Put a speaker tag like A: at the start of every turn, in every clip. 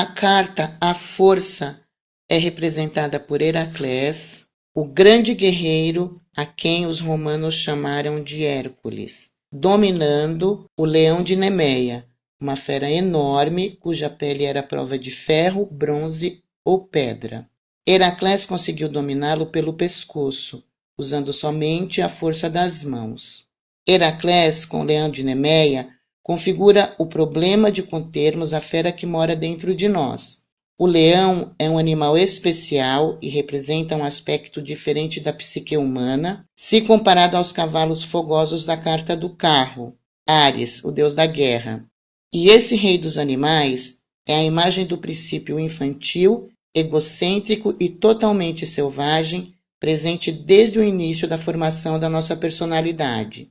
A: A carta à força é representada por Heraclés, o grande guerreiro a quem os romanos chamaram de Hércules, dominando o leão de Nemeia, uma fera enorme cuja pele era prova de ferro, bronze ou pedra. Heraclés conseguiu dominá-lo pelo pescoço, usando somente a força das mãos. Heraclés, com o leão de Nemeia, configura o problema de contermos a fera que mora dentro de nós. O leão é um animal especial e representa um aspecto diferente da psique humana, se comparado aos cavalos fogosos da carta do carro, Ares, o deus da guerra. E esse rei dos animais é a imagem do princípio infantil, egocêntrico e totalmente selvagem, presente desde o início da formação da nossa personalidade.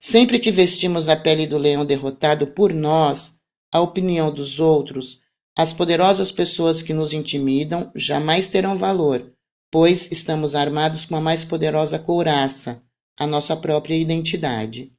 A: Sempre que vestimos a pele do leão derrotado por nós, a opinião dos outros, as poderosas pessoas que nos intimidam jamais terão valor, pois estamos armados com a mais poderosa couraça, a nossa própria identidade.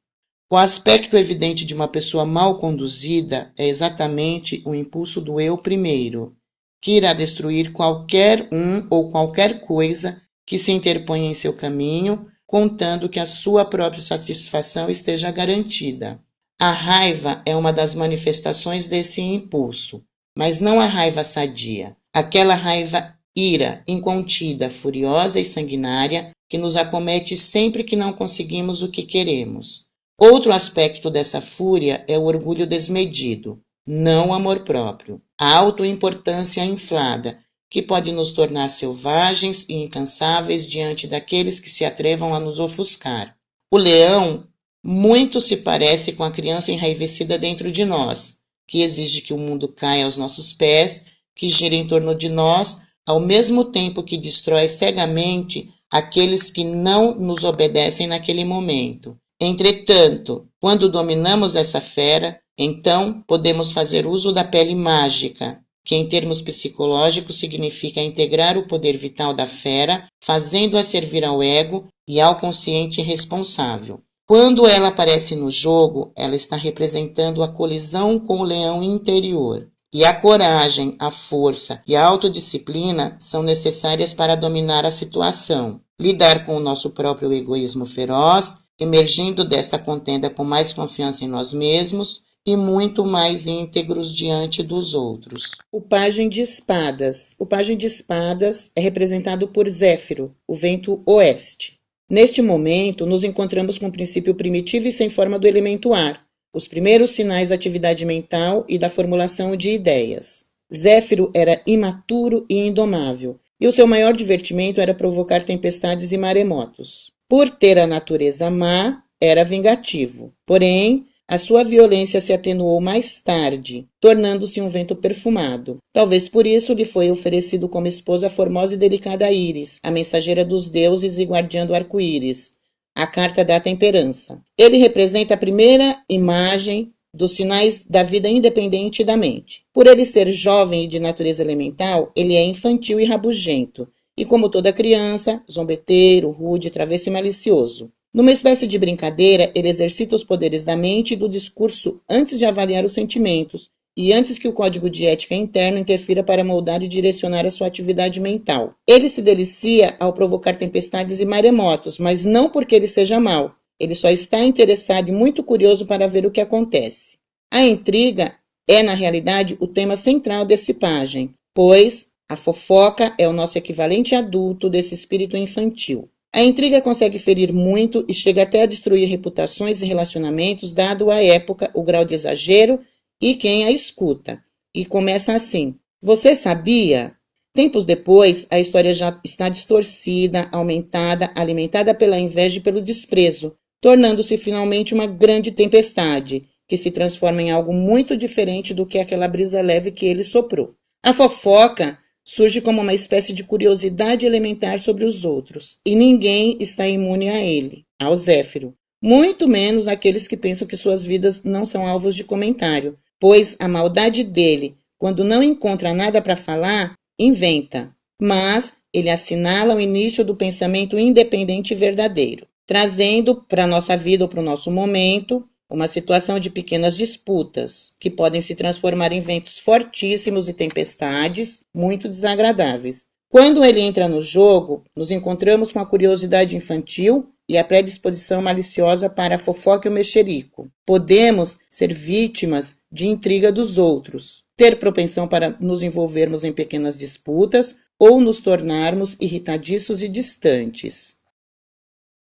A: O aspecto evidente de uma pessoa mal conduzida é exatamente o impulso do eu primeiro, que irá destruir qualquer um ou qualquer coisa que se interponha em seu caminho, contando que a sua própria satisfação esteja garantida. A raiva é uma das manifestações desse impulso, mas não a raiva sadia, aquela raiva ira, incontida, furiosa e sanguinária que nos acomete sempre que não conseguimos o que queremos. Outro aspecto dessa fúria é o orgulho desmedido, não o amor próprio, a autoimportância inflada, que pode nos tornar selvagens e incansáveis diante daqueles que se atrevam a nos ofuscar. O leão muito se parece com a criança enraivecida dentro de nós, que exige que o mundo caia aos nossos pés, que gira em torno de nós, ao mesmo tempo que destrói cegamente aqueles que não nos obedecem naquele momento. Entretanto, quando dominamos essa fera, então podemos fazer uso da pele mágica, que em termos psicológicos significa integrar o poder vital da fera, fazendo-a servir ao ego e ao consciente responsável. Quando ela aparece no jogo, ela está representando a colisão com o leão interior. E a coragem, a força e a autodisciplina são necessárias para dominar a situação, lidar com o nosso próprio egoísmo feroz, emergindo desta contenda com mais confiança em nós mesmos e muito mais íntegros diante dos outros. O pajem de espadas. O pajem de espadas é representado por Zéfiro, o vento oeste. Neste momento, nos encontramos com o princípio primitivo e sem forma do elemento ar, os primeiros sinais da atividade mental e da formulação de ideias. Zéfiro era imaturo e indomável, e o seu maior divertimento era provocar tempestades e maremotos. Por ter a natureza má, era vingativo, porém, a sua violência se atenuou mais tarde, tornando-se um vento perfumado. Talvez por isso lhe foi oferecido como esposa a formosa e delicada Íris, a mensageira dos deuses e guardiã do arco-íris, a carta da temperança. Ele representa a primeira imagem dos sinais da vida independente da mente. Por ele ser jovem e de natureza elemental, ele é infantil e rabugento, e como toda criança, zombeteiro, rude, travesso e malicioso. Numa espécie de brincadeira, ele exercita os poderes da mente e do discurso antes de avaliar os sentimentos e antes que o código de ética interno interfira para moldar e direcionar a sua atividade mental. Ele se delicia ao provocar tempestades e maremotos, mas não porque ele seja mau. Ele só está interessado e muito curioso para ver o que acontece. A intriga é, na realidade, o tema central desse pajem, pois a fofoca é o nosso equivalente adulto desse espírito infantil. A intriga consegue ferir muito e chega até a destruir reputações e relacionamentos, dado a época, o grau de exagero e quem a escuta. E começa assim: você sabia? Tempos depois, a história já está distorcida, aumentada, alimentada pela inveja e pelo desprezo, tornando-se finalmente uma grande tempestade, que se transforma em algo muito diferente do que aquela brisa leve que ele soprou. A fofoca surge como uma espécie de curiosidade elementar sobre os outros, e ninguém está imune a ele, ao Zéfiro, muito menos aqueles que pensam que suas vidas não são alvos de comentário, pois a maldade dele, quando não encontra nada para falar, inventa, mas ele assinala o início do pensamento independente e verdadeiro, trazendo para a nossa vida ou para o nosso momento uma situação de pequenas disputas, que podem se transformar em ventos fortíssimos e tempestades muito desagradáveis. Quando ele entra no jogo, nos encontramos com a curiosidade infantil e a predisposição maliciosa para a fofoca e o mexerico. Podemos ser vítimas de intriga dos outros, ter propensão para nos envolvermos em pequenas disputas ou nos tornarmos irritadiços e distantes.